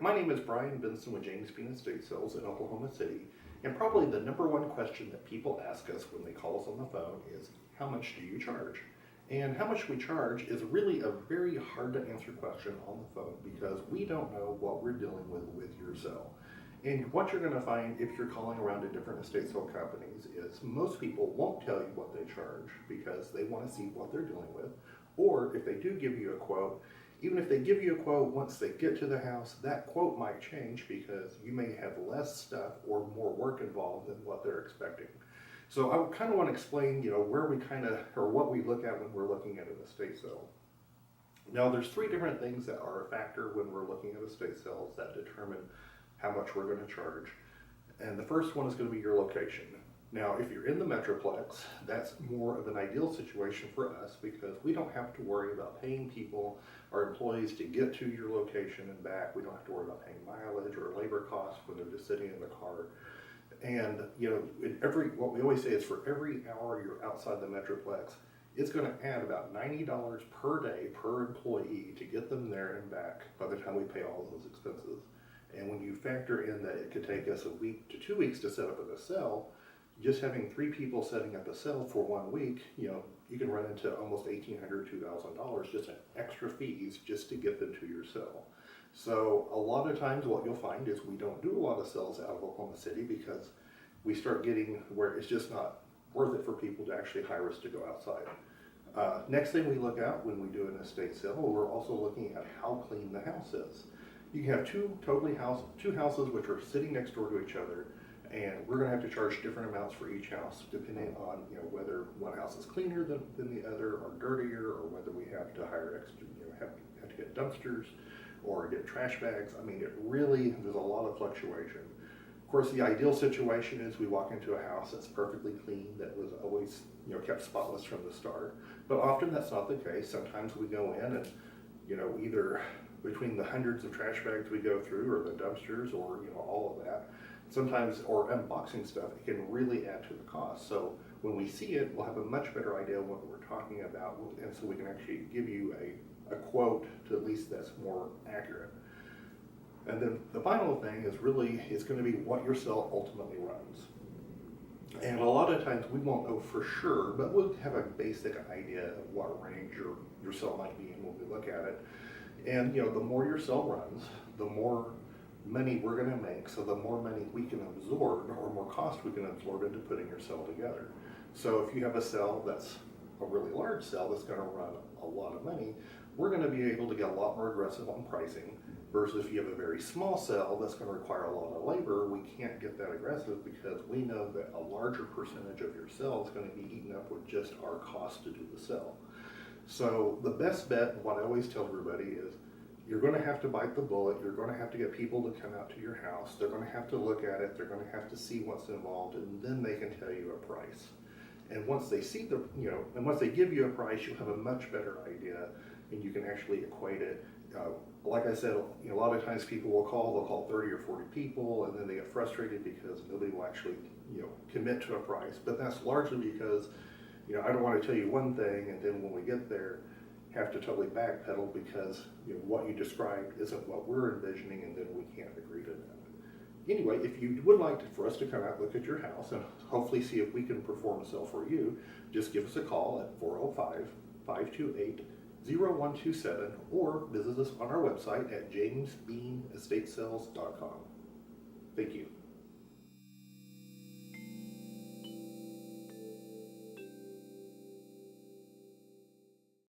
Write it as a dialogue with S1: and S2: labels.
S1: my name is Brian Benson with James Bean Estate Sales in Oklahoma City, and probably the number one question that people ask us when they call us on the phone is, how much do you charge? And how much we charge is really a very hard to answer question on the phone because we don't know what we're dealing with your sale. And what you're going to find if you're calling around to different estate sale companies is most people won't tell you what they charge because they want to see what they're dealing with. Or if they do give you a quote, even if they give you a quote, once they get to the house, that quote might change because you may have less stuff or more work involved than what they're expecting. So I kind of want to explain, where we or what we look at when we're looking at an estate sale. Now, there's three different things that are a factor when we're looking at estate sales that determine how much we're going to charge. And the first one is going to be your location. Now, if you're in the Metroplex, that's more of an ideal situation for us because we don't have to worry about paying people, our employees, to get to your location and back. We don't have to worry about paying mileage or labor costs when they're just sitting in the car. And, what we always say is for every hour you're outside the Metroplex, it's going to add about $90 per day per employee to get them there and back by the time we pay all those expenses. And when you factor in that it could take us a week to 2 weeks to set up a cell, just having 3 people setting up a cell for 1 week, you can run into almost $1,800, $2,000 just in extra fees just to get them to your cell. So a lot of times what you'll find is we don't do a lot of cells out of Oklahoma City because we start getting where it's just not worth it for people to actually hire us to go outside. Next thing we look at when we do an estate sale, we're also looking at how clean the house is. You can have two houses which are sitting next door to each other, and we're going to have to charge different amounts for each house depending on whether one house is cleaner than the other or dirtier, or whether we have to hire extra, have to get dumpsters or get trash bags. I mean, there's a lot of fluctuation. Of course, the ideal situation is we walk into a house that's perfectly clean, that was always kept spotless from the start. But often that's not the case. Sometimes we go in and either between the hundreds of trash bags we go through or the dumpsters or all of that, sometimes, or unboxing stuff, it can really add to the cost. So when we see it, we'll have a much better idea of what we're talking about, and so we can actually give you a quote to at least that's more accurate. And then the final thing is going to be what your cell ultimately runs. And a lot of times we won't know for sure, but we'll have a basic idea of what range your cell might be in when we look at it. And the more your cell runs, the more money we're going to make, so the more money we can absorb or more cost we can absorb into putting your cell together. So if you have a cell that's a really large cell that's going to run a lot of money, we're going to be able to get a lot more aggressive on pricing, versus if you have a very small cell that's going to require a lot of labor, we can't get that aggressive because we know that a larger percentage of your cell is going to be eaten up with just our cost to do the cell. So the best bet, and what I always tell everybody is, you're going to have to bite the bullet. You're going to have to get people to come out to your house. They're going to have to look at it. They're going to have to see what's involved, and then they can tell you a price. And once they see and once they give you a price, you'll have a much better idea, and you can actually equate it. Like I said, a lot of times people will they'll call 30 or 40 people, and then they get frustrated because nobody will actually, commit to a price. But that's largely because, I don't want to tell you one thing, and then when we get there, have to totally backpedal because what you described isn't what we're envisioning, and then we can't agree to that. Anyway, if you would like for us to come out, look at your house, and hopefully see if we can perform a sale for you, just give us a call at 405-528-0127 or visit us on our website at jamesbeanestatesales.com. Thank you.